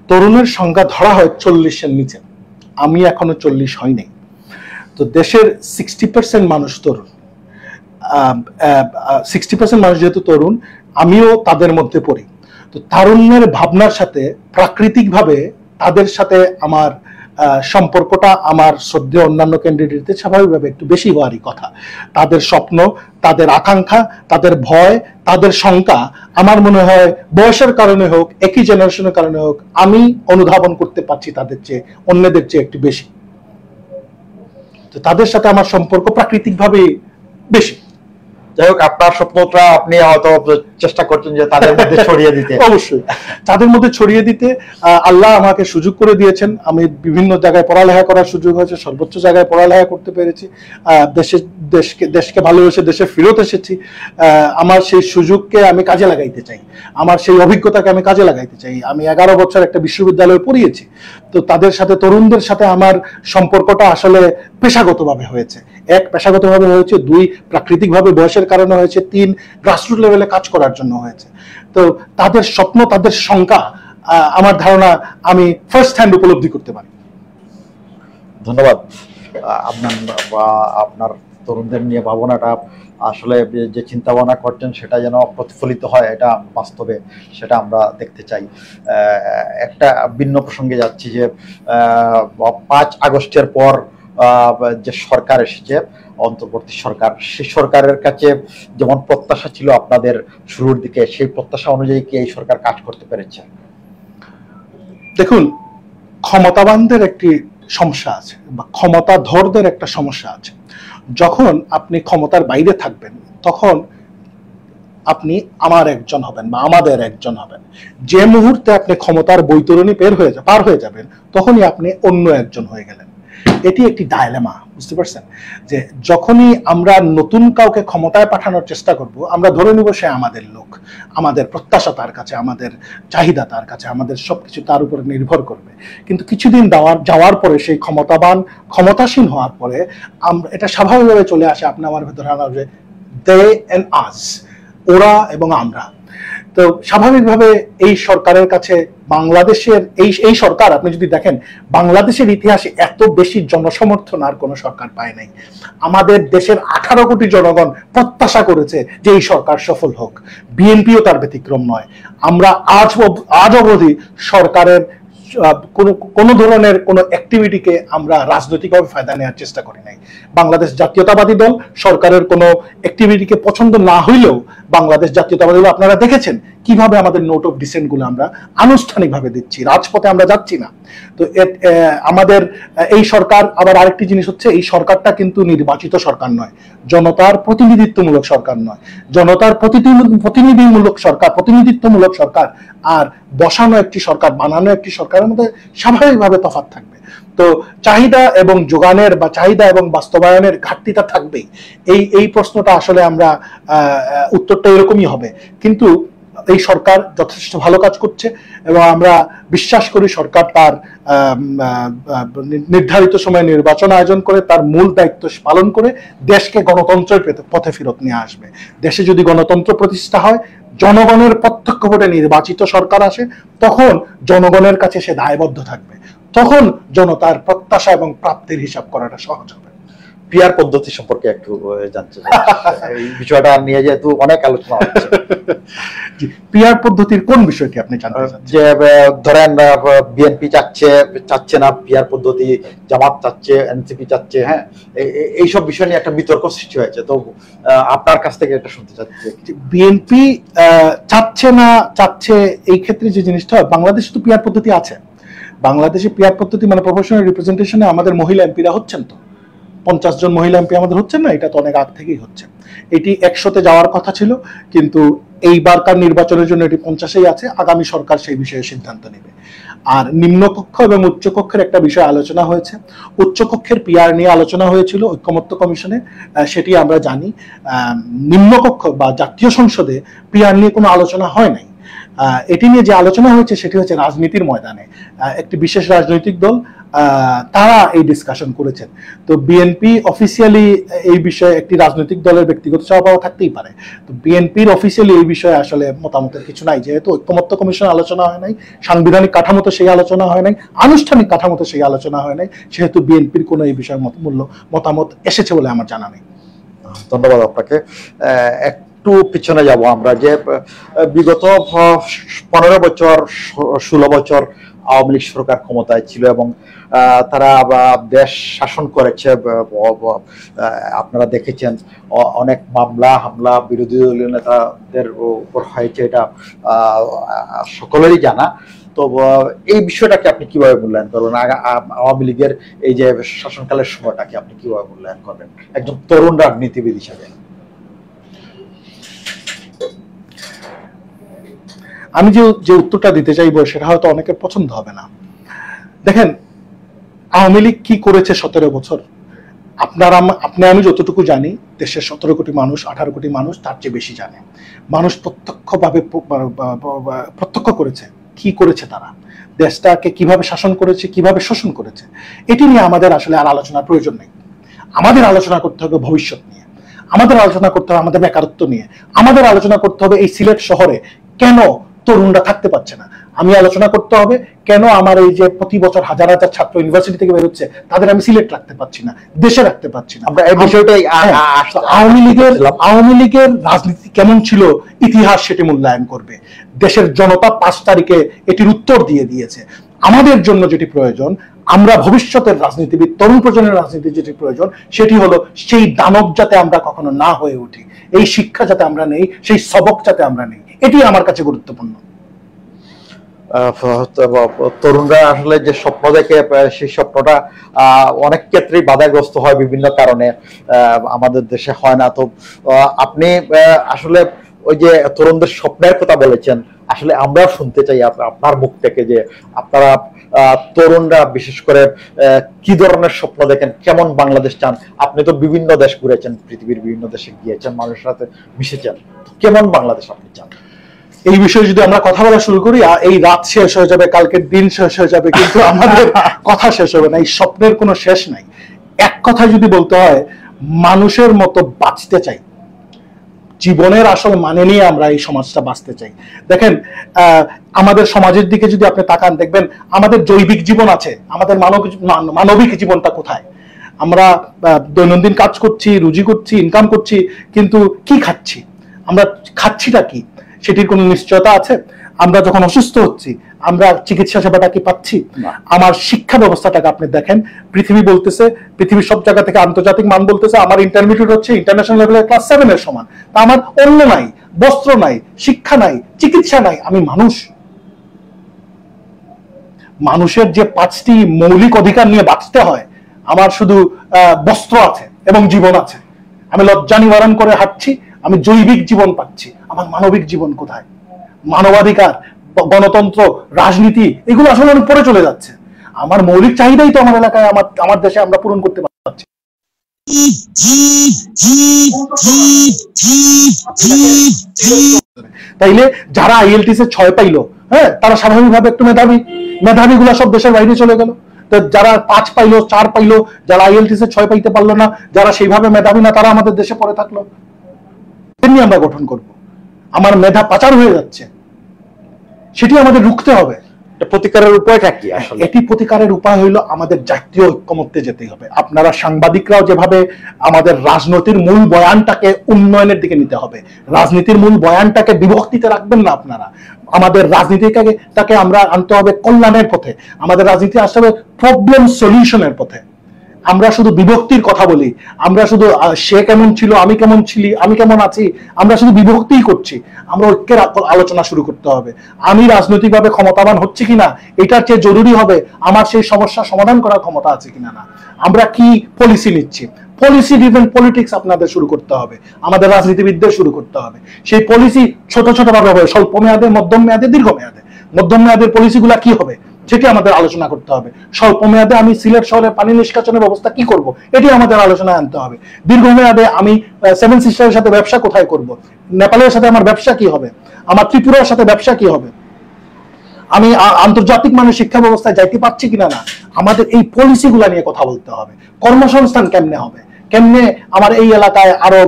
তরুণের সংজ্ঞা ধরা হয় 40-এর নিচে। আমি এখনো 40 হয়নি। তো দেশের 60% মানুষ তরুণ। 60% মানুষ যেহেতু তরুণ, আমিও তাদের মধ্যে পড়ি। তো তারুণ্যের ভাবনার সাথে প্রাকৃতিকভাবে তাদের সাথে আমার সম্পর্কটা আমার শ্রদ্ধেয় অন্যান্য ক্যান্ডিডেটদের স্বাভাবিকভাবে একটু বেশি হওয়ারই কথা। তাদের স্বপ্ন, তাদের আকাঙ্ক্ষা, তাদের ভয়, তাদের শঙ্কা আমার মনে হয় বয়সের কারণে হোক, একই জেনারেশনের কারণে হোক, আমি অনুধাবন করতে পারছি তাদের চেয়ে, অন্যদের চেয়ে একটু বেশি। তো তাদের সাথে আমার সম্পর্ক প্রাকৃতিকভাবে বেশি। যাই হোক, আপনার স্বপ্নটা আপনি হয়তো চেষ্টা করছেন যে তাদের মধ্যে ছড়িয়ে দিতে। অবশ্যই তাদের মধ্যে ছড়িয়ে দিতে আল্লাহ আমাকে সুযোগ করে দিয়েছেন। আমি বিভিন্ন জায়গায় পড়ালেখা করার সুযোগ হয়েছে, সর্বোচ্চ জায়গায় পড়ালেখা করতে পেরেছি, দেশকে ভালোবেসে দেশে ফেরত এসেছি। আমার সেই সুযোগকে আমি কাজে লাগাইতে চাই, আমার সেই অভিজ্ঞতাকে আমি কাজে লাগাইতে চাই। আমি 11 বছর একটা বিশ্ববিদ্যালয়ে পড়িয়েছি। তো তাদের সাথে, তরুণদের সাথে আমার সম্পর্কটা আসলে পেশাগতভাবে হয়েছে। 1, পেশাগতভাবে হয়েছে; 2, প্রাকৃতিকভাবে বয়সের কারণে হয়েছে; 3, গ্রাসরুট লেভেলে কাজ করার জন্য হয়েছে। তো তাদের স্বপ্ন, তাদের শঙ্কা আমার ধারণা আমি ফার্স্ট হ্যান্ড উপলব্ধি করতে পারি। ধন্যবাদ। আপনার তরুণদের নিয়ে ভাবনাটা আসলে যে চিন্তা ভাবনা করছেন সেটা যেন প্রতিফলিত হয় এটা বাস্তবে, সেটা আমরা দেখতে চাই। একটা ভিন্ন প্রসঙ্গে যাচ্ছি যে 5 আগস্টের পর যে সরকার এসেছে, অন্তর্বর্তী সরকার, সেই সরকারের কাছে যেমন প্রত্যাশা ছিল আপনাদের শুরুর দিকে, সেই প্রত্যাশা অনুযায়ী কি এই সরকার কাজ করতে পেরেছে? দেখুন, ক্ষমতাবানদের একটি সমস্যা আছে, বা ক্ষমতাধরদের একটা সমস্যা আছে। যখন আপনি ক্ষমতার বাইরে থাকবেন তখন আপনি আমার একজন হবেন বা আমাদের একজন হবেন। যে মুহূর্তে আপনি ক্ষমতার বৈতরণী পার হয়ে যাবেন তখনই আপনি অন্য একজন হয়ে গেলেন। এটি একটি ডায়লেমা, বুঝতে পারছেন? যে যখনই আমরা নতুন কাউকে ক্ষমতায় পাঠানোর চেষ্টা করব, আমরা ধরে নিব সে আমাদের লোক, আমাদের প্রত্যাশা তার কাছে, আমাদের চাহিদা তার কাছে, আমাদের সবকিছু তার উপরে নির্ভর করবে। কিন্তু কিছুদিন যাওয়ার পরে, সেই ক্ষমতাসীন হওয়ার পরে এটা স্বাভাবিকভাবে চলে আসে আপনি আমার ভেতরে, যে দে এন্ড আস, ওরা এবং আমরা। তো স্বাভাবিকভাবে এই সরকারের কাছে বাংলাদেশের এই সরকার, আপনি যদি দেখেন বাংলাদেশের ইতিহাসে এত বেশি জনসমর্থন আর কোন সরকার পায় নাই। আমাদের দেশের 18 কোটি জনগণ প্রত্যাশা করেছে যে এই সরকার সফল হোক। বিএনপিও তার ব্যতিক্রম নয়। আমরা আজ অবধি সরকারের কোন ধরনের কোন অ্যাক্টিভিটিকে আমরা রাজনৈতিকভাবে ফায়দা নেওয়ার চেষ্টা করি নাই। বাংলাদেশ জাতীয়তাবাদী দল সরকারের কোন অ্যাক্টিভিটিকে পছন্দ না হইলেও, বাংলাদেশ জাতীয়তাবাদী দল আপনারা দেখেছেন কিভাবে আমাদের নোট অফ ডিসেন্ট গুলো আমরা আনুষ্ঠানিকভাবে দিচ্ছি, রাজপথে আমরা যাচ্ছি না। তো আমাদের এই সরকার, আবার আরেকটি জিনিস হচ্ছে, এই সরকারটা কিন্তু নির্বাচিত সরকার নয়, জনতার প্রতিনিধিত্বমূলক সরকার নয়। জনতার প্রতিনিধিত্বমূলক সরকার আর বসানো একটি সরকার, বানানো একটি সরকারের মধ্যে স্বাভাবিকভাবে তফাৎ থাকবে। তো চাহিদা এবং যোগানের বা চাহিদা এবং বাস্তবায়নের ঘাটতিটা থাকবেই। এই প্রশ্নটা আসলে আমরা উত্তরটা এরকমই হবে। কিন্তু এই সরকার যথেষ্ট ভালো কাজ করছে এবং আমরা বিশ্বাস করি সরকার তার নির্ধারিত সময়ে নির্বাচন আয়োজন করে তার মূল দায়িত্ব পালন করে দেশকে গণতন্ত্রের পথে ফেরত নিয়ে আসবে। দেশে যদি গণতন্ত্র প্রতিষ্ঠা হয়, জনগণের প্রত্যক্ষ ভোটে নির্বাচিত সরকার আসে, তখন জনগণের কাছে সে দায়বদ্ধ থাকবে। তখন জনতার প্রত্যাশা এবং প্রাপ্তির হিসাব করাটা সহজ হবে। পিআর পদ্ধতি সম্পর্কে একটু জানতে চাই। এই বিষয়টা নিয়ে যেহেতু অনেক আলোচনা হচ্ছে, পিআর পদ্ধতির কোন বিষয়টি আপনি জানতে চাচ্ছেন? যে ধরেন বিএনপি চাচ্ছে না পিআর পদ্ধতি, জামাত চাচ্ছে, এনসিপি চাচ্ছে, হ্যাঁ, এইসব বিষয় নিয়ে একটা বিতর্ক সৃষ্টি হয়েছে। তো আপনার কাছ থেকে এটা শুনতে চাচ্ছি। বিএনপি চাচ্ছে না চাচ্ছে, এই ক্ষেত্রে যে জিনিসটা, বাংলাদেশে তো পিআর পদ্ধতি আছে। বাংলাদেশে পিআর পদ্ধতি মানে প্রফেশনাল রিপ্রেজেন্টেশনে আমাদের মহিলা এমপিরা হচ্ছেন, তো 50 জন মহিলা এমপি আমাদের হচ্ছেন না, এটা তো অনেক আগ থেকেই হচ্ছে। এটি 100-তে যাওয়ার কথা ছিল, কিন্তু এইবারকার নির্বাচনের জন্য এটি 50-এই আছে। আগামী সরকার সেই বিষয়ে সিদ্ধান্ত নেবে। আর নিম্নকক্ষ এবং উচ্চকক্ষের একটা বিষয় আলোচনা হয়েছে। উচ্চকক্ষের পিআর নিয়ে আলোচনা হয়েছিল ঐকমত্য কমিশনে, সেটি আমরা জানি। নিম্নকক্ষ বা জাতীয় সংসদে পিআর নিয়ে কোনো আলোচনা হয় নাই। এটি নিয়ে যে আলোচনা হয়েছে সেটি হচ্ছে রাজনীতির ময়দানে। একটি বিশেষ রাজনৈতিক দল তারা এই ডিসকাশন করেছেন। তো বিএনপি অফিসিয়ালি এই বিষয়ে একটি রাজনৈতিক দলের ব্যক্তিগত চাওয়া থাকতেই পারে, তো বিএনপির অফিসিয়ালি এই বিষয়ে আসলে মতামতের কিছু নাই, যেহেতু ঐক্যমত্য কমিশন আলোচনা হয় নাই, সাংবিধানিক কাঠামোতে সেই আলোচনা হয় নাই, আনুষ্ঠানিক কাঠামোতে সেই আলোচনা হয় নাই, সেহেতু বিএনপির কোনো এই বিষয়ে মতামত এসেছে বলে আমার জানা নেই। ধন্যবাদ আপনাকে। একটু পিছনে যাব আমরা, যে বিগত 15 বছর 16 বছর আওয়ামী লীগ সরকার ক্ষমতায় ছিল এবং তারা দেশ শাসন করেছে। আপনারা দেখেছেন অনেক মামলা হামলা বিরোধী দলীয় নেতাদের উপর হয়েছে, এটা সকলেরই জানা। তো এই বিষয়টাকে আপনি কিভাবে মূল্যায়ন করবেন? আওয়ামী লীগের এই যে শাসনকালের সময়টাকে আপনি কিভাবে মূল্যায়ন করবেন একজন তরুণ রাজনীতিবিদ হিসাবে? আমি যে উত্তরটা দিতে চাইবো সেটা হয়তো অনেকের পছন্দ হবে না। দেখেন, আওয়ামী লীগ কি করেছে 17 বছর, আপনি আমি যতটুকু জানি, দেশের 17 কোটি মানুষ 18 কোটি মানুষ তার চেয়ে বেশি জানে। মানুষ প্রত্যক্ষ করেছে কি করেছে তারা, দেশটাকে কিভাবে শাসন করেছে, কিভাবে শোষণ করেছে। এটি নিয়ে আমাদের আসলে আর আলোচনার প্রয়োজন নেই। আমাদের আলোচনা করতে হবে ভবিষ্যৎ নিয়ে, আমাদের আলোচনা করতে হবে আমাদের বেকারত্ব নিয়ে, আমাদের আলোচনা করতে হবে এই সিলেট শহরে কেন তরুণরা থাকতে পারছে না। আমি আলোচনা করতে হবে কেন আমার এই যে প্রতি বছর হাজার হাজার ছাত্র ইউনিভার্সিটি থেকে বেরোচ্ছে তাদের আমি সিলেট রাখতে পারছি না, দেশে রাখতে পারছি না। আমরা এই বিষয়টাই আওয়ামী লীগের রাজনীতি কেমন ছিল ইতিহাস সেটি মূল্যায়ন করবে। দেশের জনতা 5 তারিখে এটির উত্তর দিয়ে দিয়েছে। আমাদের জন্য যেটি প্রয়োজন, আমরা ভবিষ্যতের রাজনীতিবিদ, তরুণ প্রজন্মের রাজনীতি যেটি প্রয়োজন, সেটি হলো সেই দানব যাতে আমরা কখনো না হয়ে উঠি, এই শিক্ষা যাতে আমরা নেই, সেই সবক যাতে আমরা নেই, এটি আমার কাছে গুরুত্বপূর্ণ। তরুণরা আসলে যে স্বপ্ন দেখে সেই স্বপ্নটা অনেক ক্ষেত্রেই বাধাগ্রস্ত হয় বিভিন্ন কারণে, আমাদের দেশে হয় না। তো আপনি আসলে ওই যে তরুণদের স্বপ্নের কথা বলেছেন, আসলে আমরাও শুনতে চাই আপনার মুখ থেকে যে আপনারা তরুণরা বিশেষ করে কি ধরনের স্বপ্ন দেখেন, কেমন বাংলাদেশ চান? আপনি তো বিভিন্ন দেশ ঘুরেছেন, পৃথিবীর বিভিন্ন দেশে গিয়েছেন, মানুষের সাথে মিশেছেন, কেমন বাংলাদেশ আপনি চান? এই বিষয়ে যদি আমরা কথা বলা শুরু করি, এই রাত শেষ হয়ে যাবে, কালকের দিন শেষ হয়ে যাবে, কিন্তু আমাদের কথা শেষ হবে না। এই স্বপ্নের কোনো শেষ নাই। এক কথা যদি বলতে হয়, মানুষের মতো বাঁচতে চাই, জীবনের আসল মানে নিয়ে আমরা এই সমাজটা বাঁচতে চাই। দেখেন, আমাদের সমাজের দিকে যদি আপনি তাকান, দেখবেন আমাদের জৈবিক জীবন আছে, আমাদের মানবিক জীবনটা কোথায়? আমরা দৈনন্দিন কাজ করছি, রুজি করছি, ইনকাম করছি, কিন্তু কি খাচ্ছি? আমরা খাচ্ছিটা কি সেটির কোনো নিশ্চয়তা আছে? আমরা যখন অসুস্থ হচ্ছি আমরা চিকিৎসা সেবাটা কি পাচ্ছি? আমার শিক্ষা ব্যবস্থাটাকে আপনি দেখেন, পৃথিবী বলতেছে, পৃথিবীর সব জায়গা থেকে আন্তর্জাতিক মান বলতেছে আমার ইন্টারমিডিয়েট হচ্ছে ইন্টারন্যাশনাল লেভেলের ক্লাস 7 এর সমান। তা আমার অন্য নাই, বস্ত্র নাই, শিক্ষা নাই, চিকিৎসা নাই, আমি মানুষ। মানুষের যে 5টি মৌলিক অধিকার নিয়ে বাঁচতে হয়, আমার শুধু বস্ত্র আছে এবং জীবন আছে। আমি লজ্জা নিবারণ করে হাঁটছি, আমি জৈবিক জীবন পাচ্ছি, আমার মানবিক জীবন কোথায়? মানবাধিকার, গণতন্ত্র, রাজনীতি এগুলো আসলে অনেক পরে চলে যাচ্ছে। আমার মৌলিক চাহিদাই তো আমার এলাকায়, আমার দেশে আমরা পূরণ করতে পারছি। তাইলে যারা IELTS 6 পাইলো, হ্যাঁ, তারা স্বাভাবিকভাবে একটু মেধাবী গুলা সব দেশের বাইরে চলে গেল। যারা 5 পাইলো, 4 পাইলো, যারা IELTS 6 পাইতে পারলো না, যারা সেইভাবে মেধাবী না, তারা আমাদের দেশে পড়ে থাকলো। নিয়ে আমরা গঠন করব। আমার মেধা পাচার হয়ে যাচ্ছে, সেটি আমাদের রুখতে হবে। প্রতিকারের উপায়টা কি আসলে? এটি প্রতিকারের উপায় হইলো আমাদের জাতীয় ঐক্যমত্যে যেতে হবে। আপনারা সাংবাদিকরাও যেভাবে আমাদের রাজনীতির মূল বয়ানটাকে উন্নয়নের দিকে নিতে হবে, রাজনীতির মূল বয়ানটাকে বিভক্তিতে রাখবেন না আপনারা। আমাদের রাজনীতিটাকে আমরা আনতে হবে কল্যাণের পথে, আমাদের রাজনীতি আসতে হবে প্রবলেম সলিউশনের পথে। আমরা শুধু বিভক্তির কথা বলি, আমরা শুধু সে কেমন ছিল, আমি কেমন ছিলি, আমি কেমন আছি, আমরা শুধু বিভক্তিই করছি। আমরা ঐক্যের আলোচনা শুরু করতে হবে। আমি রাজনৈতিকভাবে ক্ষমতাবান হচ্ছি কিনা এটার চেয়ে জরুরি হবে আমার সেই সমস্যা সমাধান করার ক্ষমতা আছে কিনা না। আমরা কি পলিসি নিচ্ছি, পলিসি ড্রিভেন পলিটিক্স আপনাদের শুরু করতে হবে, আমাদের রাজনীতিবিদদের শুরু করতে হবে। সেই পলিসি ছোট ছোট ভাবে হবে, স্বল্প মেয়াদে, মধ্যম মেয়াদে, দীর্ঘ মেয়াদে। মধ্যম মেয়াদের পলিসিগুলা কি হবে সেটি আমাদের আলোচনা করতে হবে। স্বল্প মেয়াদে আমি সিলেট শহরের পানি নিষ্কাশনের ব্যবস্থা কি করব, এটি আমাদের আলোচনায় আনতে হবে। দীর্ঘমেয়াদে আমি 7 সিস্টারের সাথে ব্যবসা কোথায় করব, নেপালের সাথে আমার ব্যবসা কি হবে, আমার ত্রিপুরার সাথে ব্যবসা কি হবে, আমি আন্তর্জাতিক মানের শিক্ষা ব্যবস্থায় যাইতে পারছি কিনা না, আমাদের এই পলিসিগুলা নিয়ে কথা বলতে হবে। কর্মসংস্থান কেমনে হবে, কেমনে আমার এই এলাকায় আরো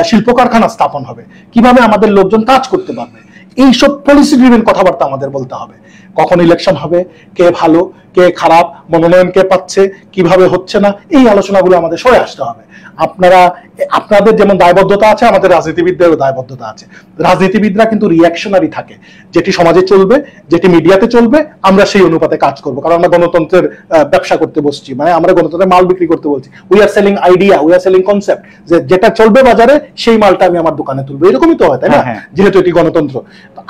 শিল্প কারখানা স্থাপন হবে, কিভাবে আমাদের লোকজন কাজ করতে পারবে, এইসব পলিসি ড্রিভেন কথাবার্তা আমাদের বলতে হবে। কখন ইলেকশন হবে, কে ভালো কে খারাপ, মনোনয়ন কে পাচ্ছে, কিভাবে হচ্ছে না, এই আলোচনাগুলো আমাদের সরে আসতে হবে। আপনাদের যেমন দায়বদ্ধতা আছে, আমাদের রাজনীতিবিদদেরও দায়বদ্ধতা আছে। রাজনীতিবিদরা কিন্তু রিঅ্যাকশনারি থাকে, যেটি সমাজে চলবে, যেটি মিডিয়াতে চলবে, আমরা সেই অনুপাতে কাজ করব। কারণ আমরা গণতন্ত্রের ব্যবসা করতে বসছি, মানে আমরা গণতন্ত্রের মাল বিক্রি করতে বলছি। We are selling idea, we are selling concept, যে যেটা চলবে বাজারে সেই মালটা আমি আমার দোকানে তুলবো, এরকমই তো হয়, তাই না? যেহেতু এটি গণতন্ত্র,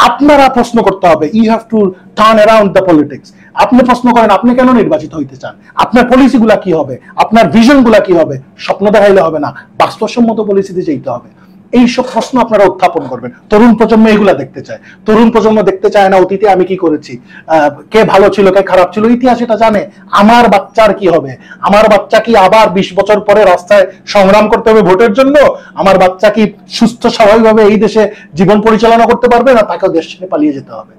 আপনারা প্রশ্ন করতে হবে। You have to turn around the politics. আপনি প্রশ্ন করেন আপনি কেন নির্বাচিত হইতে চান, আপনার পলিসিগুলা কি হবে, আপনার ভিশনগুলা কি হবে। স্বপ্ন দেখাইলে হবে না, বাস্তবসম্মত পলিসিতে যেতে হবে। এইসব প্রশ্ন আপনারা উত্থাপন করবেন। তরুণ প্রজন্ম এগুলা দেখতে চায়। তরুণ প্রজন্ম দেখতে চায় না অতীতে আমি কি করেছি, কে ভালো ছিল কে খারাপ ছিল, ইতিহাস এটা জানে। আমার বাচ্চার কি হবে, আমার বাচ্চা কি আবার 20 বছর পরে রাস্তায় সংগ্রাম করতে হবে ভোটের জন্য, আমার বাচ্চা কি সুস্থ স্বাভাবিকভাবে এই দেশে জীবন পরিচালনা করতে পারবে, না তাকেও দেশ ছেড়ে পালিয়ে যেতে হবে।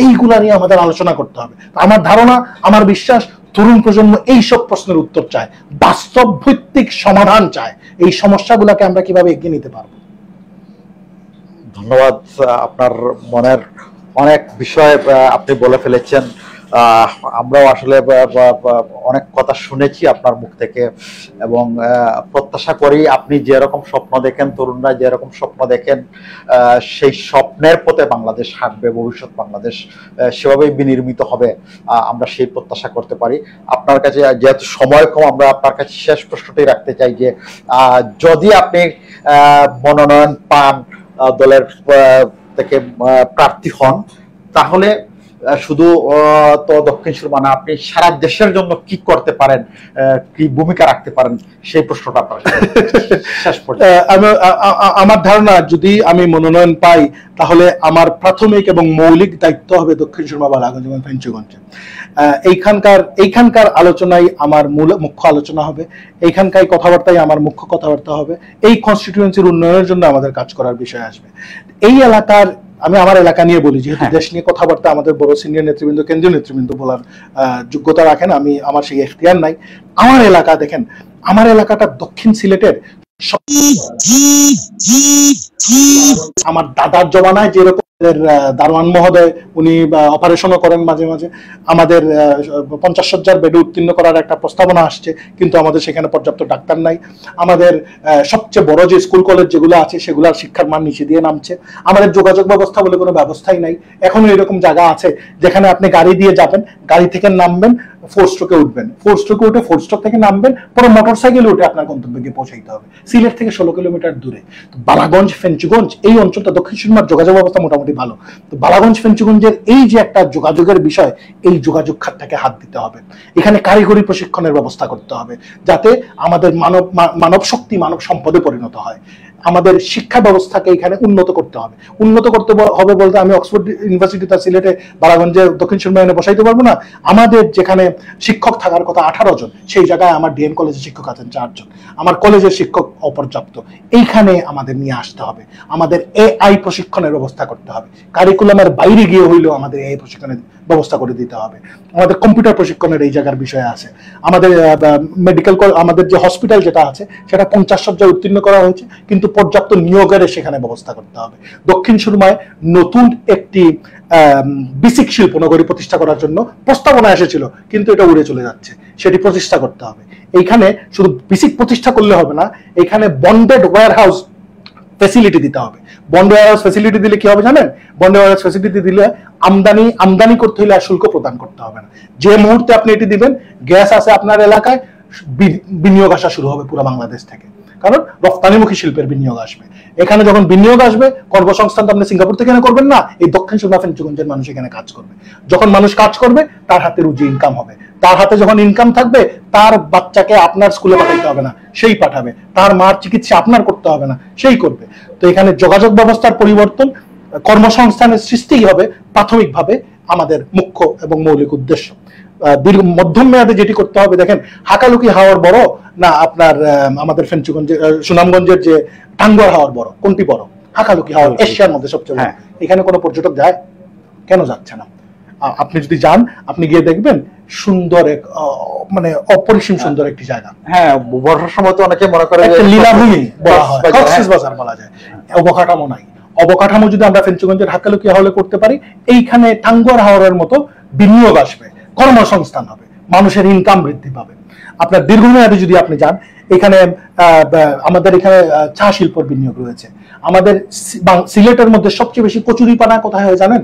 এইগুলা নিয়ে আমাদের আলোচনা করতে হবে। আমার ধারণা, আমার বিশ্বাস, তরুণ প্রজন্ম এইসব প্রশ্নের উত্তর চায়, বাস্তব ভিত্তিক সমাধান চায়। এই সমস্যাগুলোকে আমরা কিভাবে এগিয়ে নিতে পারবো। ধন্যবাদ। আপনার মনের অনেক বিষয় আপনি বলে ফেলেছেন। আমরাও আসলে অনেক কথা শুনেছি আপনার মুখ থেকে, এবং প্রত্যাশা করি আপনি যেরকম স্বপ্ন দেখেন, তরুণরা যেরকম স্বপ্ন দেখেন, সেই স্বপ্নের পথে বাংলাদেশ হাঁটবে, ভবিষ্যৎ বাংলাদেশ সেভাবেই বিনির্মিত হবে, আমরা সেই প্রত্যাশা করতে পারি। আপনার কাছে যেহেতু সময় কম, আমরা আপনার কাছে শেষ প্রশ্নটাই রাখতে চাই যে যদি আপনি মনোনয়ন পান, দলের থেকে প্রার্থী হন, তাহলে শুধু তো দক্ষিণ সুরমা না, আপনি সারা দেশের জন্য কি করতে পারেন, কি ভূমিকা রাখতে পারেন, সেই প্রশ্নটা আপনার শেষ পর্যন্ত। আমার ধারণা, যদি আমি মনোনয়ন পাই তাহলে আমার প্রাথমিক এবং মৌলিক দায়িত্ব হবে দক্ষিণ সুরমা বা বালাগঞ্জ এবং ফেঞ্চুগঞ্জে। এইখানকার আলোচনাই আমার মুখ্য আলোচনা হবে, এইখানকার কথাবার্তাই আমার মুখ্য কথাবার্তা হবে। এই কনস্টিটিউয়েন্সির উন্নয়নের জন্য আমাদের কাজ করার বিষয় আসবে। এই এলাকার, আমি আমার এলাকা নিয়ে বলি, যেহেতু দেশ নিয়ে কথাবার্তা আমাদের বড় সিনিয়র নেতৃবৃন্দ, কেন্দ্রীয় নেতৃবৃন্দ বলার যোগ্যতা রাখেন, আমার সেই এখতিয়ার নাই। আমার এলাকা দেখেন, আমার এলাকাটা দক্ষিণ সিলেটের, আমার দাদার জমানায় যেরকম দারোয়ান মহোদয় উনি অপারেশনও করেন মাঝে মাঝে, আমাদের 50 শয্যার বেডে উত্তীর্ণ করার একটা প্রস্তাবনা আসছে, কিন্তু আমাদের সেখানে পর্যাপ্ত ডাক্তার নাই। আমাদের সবচেয়ে বড় যে স্কুল কলেজ যেগুলো আছে সেগুলোর শিক্ষার মান নিচে দিয়ে নামছে। আমাদের যোগাযোগ ব্যবস্থা বলে কোনো ব্যবস্থাই নাই। এখনো এরকম জায়গা আছে যেখানে আপনি গাড়ি দিয়ে যাবেন, গাড়ি থেকে নামবেন, 4 স্ট্রোকে উঠবেন, 4 স্ট্রোকে উঠে 4 স্ট্রোক থেকে নামবেন, পরে মোটরসাইকেলে উঠে আপনার গন্তব্যে গিয়ে পৌঁছাইতে হবে। সিলেট থেকে 16 কিলোমিটার দূরে। বালাগঞ্জ, ফেঞ্চুগঞ্জ এই অঞ্চলটা, দক্ষিণ সুরমার যোগাযোগ ব্যবস্থা মোটামুটি ভালো। তো বালাগঞ্জ, ফেঞ্চুগঞ্জের এই যে একটা যোগাযোগের বিষয়, এই যোগাযোগ খাতটাকে হাত দিতে হবে। এখানে কারিগরি প্রশিক্ষণের ব্যবস্থা করতে হবে, যাতে আমাদের মানব শক্তি মানব সম্পদে পরিণত হয়। আমাদের শিক্ষা ব্যবস্থাকে এখানে উন্নত করতে হবে। উন্নত করতে হবে বলতে আমি অক্সফোর্ড ইউনিভার্সিটিতে সিলেটে বালাগঞ্জে দক্ষিণ সুরমা এনে বসাইতে পারবো না। আমাদের যেখানে শিক্ষক থাকার কথা 18 জন, সেই জায়গায় আমার ডিএন কলেজে শিক্ষক আছেন 4 জন। আমার কলেজের শিক্ষক অপর্যাপ্ত। এইখানে আমাদের নিয়ে আসতে হবে। আমাদের এআই প্রশিক্ষণের ব্যবস্থা করতে হবে। কারিকুলামের বাইরে গিয়ে হইলেও আমাদের এআই প্রশিক্ষণের ব্যবস্থা করে দিতে হবে। আমাদের কম্পিউটার প্রশিক্ষণের এই জায়গার বিষয় আছে। আমাদের মেডিকেল, আমাদের যে হসপিটাল যেটা আছে সেটা 50 শয্যায় উত্তীর্ণ করা হয়েছে, কিন্তু পর্যাপ্ত নিয়োগের সেখানে ব্যবস্থা করতে হবে। দক্ষিণ সুরমায় নতুন একটি বেসিক শিল্প নগরী প্রতিষ্ঠা করার জন্য প্রস্তাবনা এসেছিল, কিন্তু এটা উড়ে চলে যাচ্ছে। সেটি প্রতিষ্ঠা করতে হবে। এইখানে শুধু বেসিক প্রতিষ্ঠা করলে হবে না, এখানে বন্ডেড ওয়্যারহাউস ফ্যাসিলিটি দিতে হবে। বন্ড ওয়্যারহাউস ফ্যাসিলিটি দিলে কি হবে জানেন? বন্ড ওয়্যারহাউস ফ্যাসিলিটি দিলে আমদানি করতে হলে আর শুল্ক প্রদান করতে হবে না। যে মুহূর্তে আপনি এটি দিবেন, গ্যাস আছে আপনার এলাকায়, বিনিয়োগ আসা শুরু হবে পুরো বাংলাদেশ থেকে, কারণ রপ্তানিমুখী শিল্পের বিনিয়োগ আসবে। এখানে যখন বিনিয়োগ আসবে, কর্মসংস্থান তো আপনি সিঙ্গাপুর থেকে করবেন না, এই দক্ষিণ সুরমা ফেঞ্চুগঞ্জের মানুষ এখানে কাজ করবে। যখন মানুষ কাজ করবে, তার হাতে রুজি ইনকাম হবে। তার হাতে যখন ইনকাম থাকবে, তার বাচ্চাকে আপনার স্কুলে পাঠাইতে হবে না, সেই পাঠাবে। তার মার চিকিৎসা আপনার করতে হবে না, সেই করবে। তো এখানে যোগাযোগ ব্যবস্থার পরিবর্তন, কর্মসংস্থানের সৃষ্টিই হবে প্রাথমিকভাবে আমাদের মুখ্য এবং মৌলিক উদ্দেশ্য। দীর্ঘ মধ্যম মেয়াদে যেটি করতে হবে, দেখেন হাকালুকি হাওর বড় না আপনার আমাদের ফেঞ্চুগঞ্জের সুনামগঞ্জের যে টাঙ্গুয়ার হাওর বড়, কোনটি বড়? হাকালুকি হাওর এশিয়ার মধ্যে সবচেয়ে বড়। এখানে কোনো পর্যটক যায়? কেন যাচ্ছে না? আপনি যদি যান, আপনি গিয়ে দেখবেন সুন্দর এক মানে অপরিসীম সুন্দর একটি জায়গা। হ্যাঁ, বর্ষার সময় তো অনেকে মনে করে একটা লীলাভূমি বলা হয়, কক্সবাজার বলা যায়। অবকাঠামো নাই, অবকাঠামো যদি আমরা ফেঞ্চুগঞ্জের হাক্কালুকিয়া হলে করতে পারি, এইখানে টাঙ্গুয়ার হাওরের মতো বিনিয়োগ আসবে, কর্মসংস্থান হবে, মানুষের ইনকাম বৃদ্ধি পাবে। আপনার দীর্ঘমেয়াদে যদি আপনি যান, এখানে আমাদের এখানে চা শিল্পর বিনিয়োগ রয়েছে। আমাদের সিলেটের মধ্যে সবচেয়ে বেশি কচুরিপানা কোথায় হয় জানেন?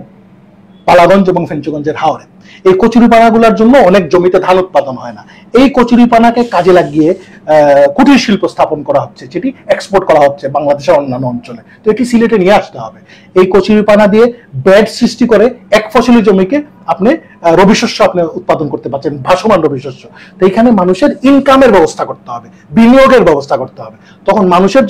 পালাগঞ্জ এবং ফেঞ্চুগঞ্জের হাওরে। এই কচুরিপানাগুলোর জন্য অনেক জমিতে ধান উৎপাদন হয় না। এই কচুরিপানাকে কাজে লাগিয়ে কুটির শিল্প স্থাপন করা হচ্ছে, যেটি এক্সপোর্ট করা হচ্ছে বাংলাদেশের অন্যান্য অঞ্চলে। তো এটি সিলেটে নিয়ে আসতে হবে। এই কচুরিপানা দিয়ে বেড সৃষ্টি করে এক ফসলি জমিকে আপনি রবি শস্য আপনি উৎপাদন করতে পারছেন, ভাসমান রবি শস্য। তো এখানে মানুষের ইনকামের ব্যবস্থা করতে হবে, বিনিয়োগের ব্যবস্থা করতে হবে। তখন মানুষের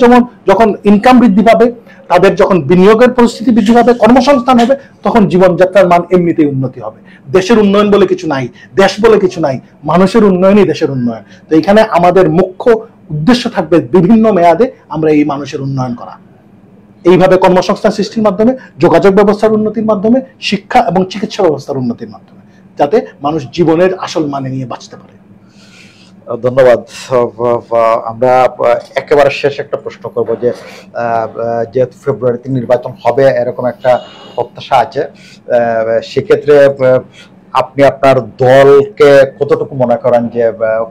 যখন ইনকাম বৃদ্ধি পাবে, তাদের যখন বিনিয়োগের পরিস্থিতি বৃদ্ধি পাবে, কর্মসংস্থান হবে, তখন জীবনযাত্রার মান এমনিতেই উন্নতি হবে। দেশের উন্নয়ন বলে কিছু নাই, দেশ বলে কিছু নাই, মানুষের উন্নয়নই দেশের উন্নয়ন। তো এখানে আমাদের মুখ্য উদ্দেশ্য থাকবে বিভিন্ন মেয়াদে আমরা এই মানুষের উন্নয়ন করা। এইভাবে কর্মসংস্থান সৃষ্টির মাধ্যমে, যোগাযোগ ব্যবস্থার উন্নতির মাধ্যমে, শিক্ষা এবং চিকিৎসা ব্যবস্থার উন্নতির মাধ্যমে, যাতে মানুষ জীবনের আসল মানে নিয়ে বাঁচতে পারে। ধন্যবাদ। আমরা একেবারে শেষ একটা প্রশ্ন করব যে যেহেতু ফেব্রুয়ারিতে নির্বাচন হবে এরকম একটা প্রত্যাশা আছে, সেক্ষেত্রে আপনি আপনার দলকে কতটুকু মনে করেন যে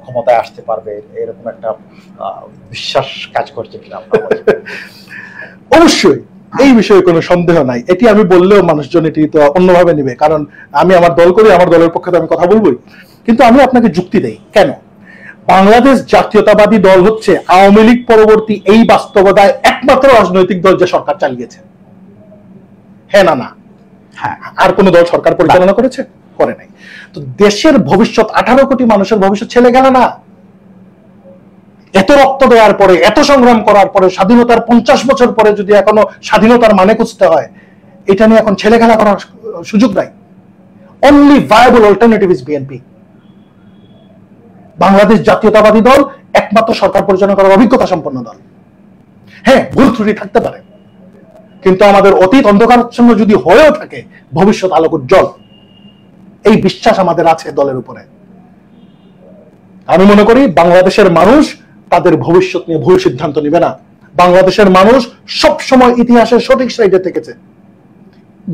ক্ষমতায় আসতে পারবে, এরকম একটা বিশ্বাস কাজ করছে কিনা? অবশ্যই এই বিষয়ে কোনো সন্দেহ নাই। এটি আমি বললেও মানুষজন এটি তো অন্যভাবে নেবে, কারণ আমি আমার দল করি, আমার দলের পক্ষে তো আমি কথা বলবোই। কিন্তু আমি আপনাকে যুক্তি দেই কেন। বাংলাদেশ জাতীয়তাবাদী দল হচ্ছে আওয়ামী লীগ পরবর্তী এই বাস্তবতায় একমাত্র রাজনৈতিক দল যে সরকার চালিয়েছে। হ্যাঁ না না? হ্যাঁ। আর কোন দল সরকার পরিচালনা করেছে? করে নাই। তো দেশের ভবিষ্যৎ, 18 কোটি মানুষের ভবিষ্যৎ ছেলে গেল না। এত রক্ত দেওয়ার পরে, এত সংগ্রাম করার পরে, স্বাধীনতার 50 বছর পরে যদি এখনো স্বাধীনতার মানে খুঁজতে হয়, এটা নিয়ে এখন ছেলে খেলা করার সুযোগ নাই। Only viable alternative is BNP. Bangladesh জাতীয়তাবাদী দল একমাত্র সরকার পরিচালনা করার অভিজ্ঞতা সম্পন্ন দল। হ্যাঁ, ভুল ত্রুটি থাকতে পারে, কিন্তু আমাদের অতীত অন্ধকারাচ্ছন্ন যদি হয়েও থাকে, ভবিষ্যৎ আলোক উজ্জ্বল। এই বিশ্বাস আমাদের আছে দলের উপরে। আমি মনে করি বাংলাদেশের মানুষ তাদের ভবিষ্যৎ নিয়ে ভুল সিদ্ধান্ত নেবে না। বাংলাদেশের মানুষ সব সময় ইতিহাসের সঠিক সাইডে থেকেছে,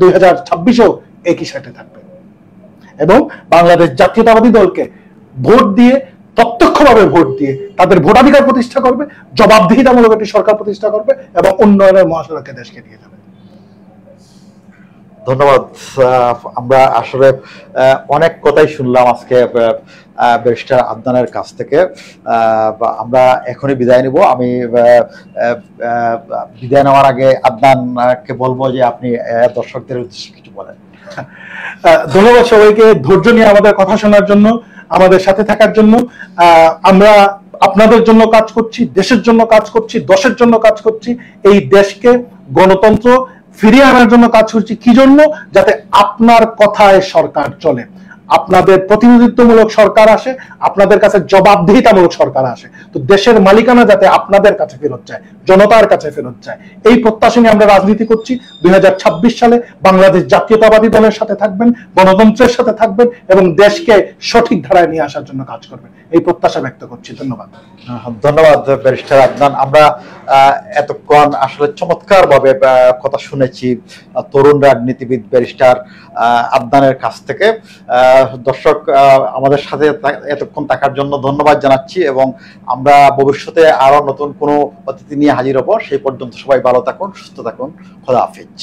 2026-এও একই সাইডে থাকবে। এবং বাংলাদেশ জাতীয়তাবাদী দলকে ভোট দিয়ে, প্রত্যক্ষভাবে ভোট দিয়ে তাদের ভোটাধিকার প্রতিষ্ঠা করবে, জবাবদিহিতামূলক একটি সরকার প্রতিষ্ঠা করবে এবং উন্নয়নের মহাসড়কে দেশকে নিয়ে যাবে। ধন্যবাদ। আমরা আসলে অনেক কথাই শুনলাম আজকে ব্যারিস্টার আদনানের কাছ থেকে। আমরা এখনই বিদায় নিব। আমি বিদায় নেওয়ার আগে আদনানকে বলবো যে আপনি দর্শকদের উদ্দেশ্যে কিছু বলেন। ধন্যবাদ সবাইকে ধৈর্য নিয়ে আমাদের কথা শোনার জন্য, আমাদের সাথে থাকার জন্য। আমরা আপনাদের জন্য কাজ করছি, দেশের জন্য কাজ করছি, দশের জন্য কাজ করছি। এই দেশকে গণতন্ত্র ফিরিয়ে আনার জন্য কাজ করছি। কি জন্য? যাতে আপনার কথায় সরকার চলে, আপনাদের প্রতিনিধিত্বমূলক সরকার আসে, আপনাদের কাছে জবাবদিহিতামূলক সরকার আসে। তো দেশের মালিকানা যাতে আপনাদের কাছে ফেরত যায়, জনতার কাছে ফেরত যায়, এই প্রত্যাশা নিয়ে আমরা রাজনীতি করছি। 2026 সালে বাংলাদেশ জাতীয়তাবাদী দলের সাথে থাকবেন, গণতন্ত্রের সাথে থাকবেন এবং দেশকে সঠিক ধারায় নিয়ে আসার জন্য কাজ করবেন, এই প্রত্যাশা ব্যক্ত করছি। ধন্যবাদ। ধন্যবাদ ব্যারিস্টার আদনান। আমরা এতক্ষণ আসলে চমৎকার ভাবে কথা শুনেছি তরুণ রাজনীতিবিদ ব্যারিস্টার আদনানের কাছ থেকে। দর্শক, আমাদের সাথে এতক্ষণ থাকার জন্য ধন্যবাদ জানাচ্ছি এবং আমরা ভবিষ্যতে আরো নতুন কোনো অতিথি নিয়ে হাজির হব। সেই পর্যন্ত সবাই ভালো থাকুন, সুস্থ থাকুন। খোদা হাফেজ।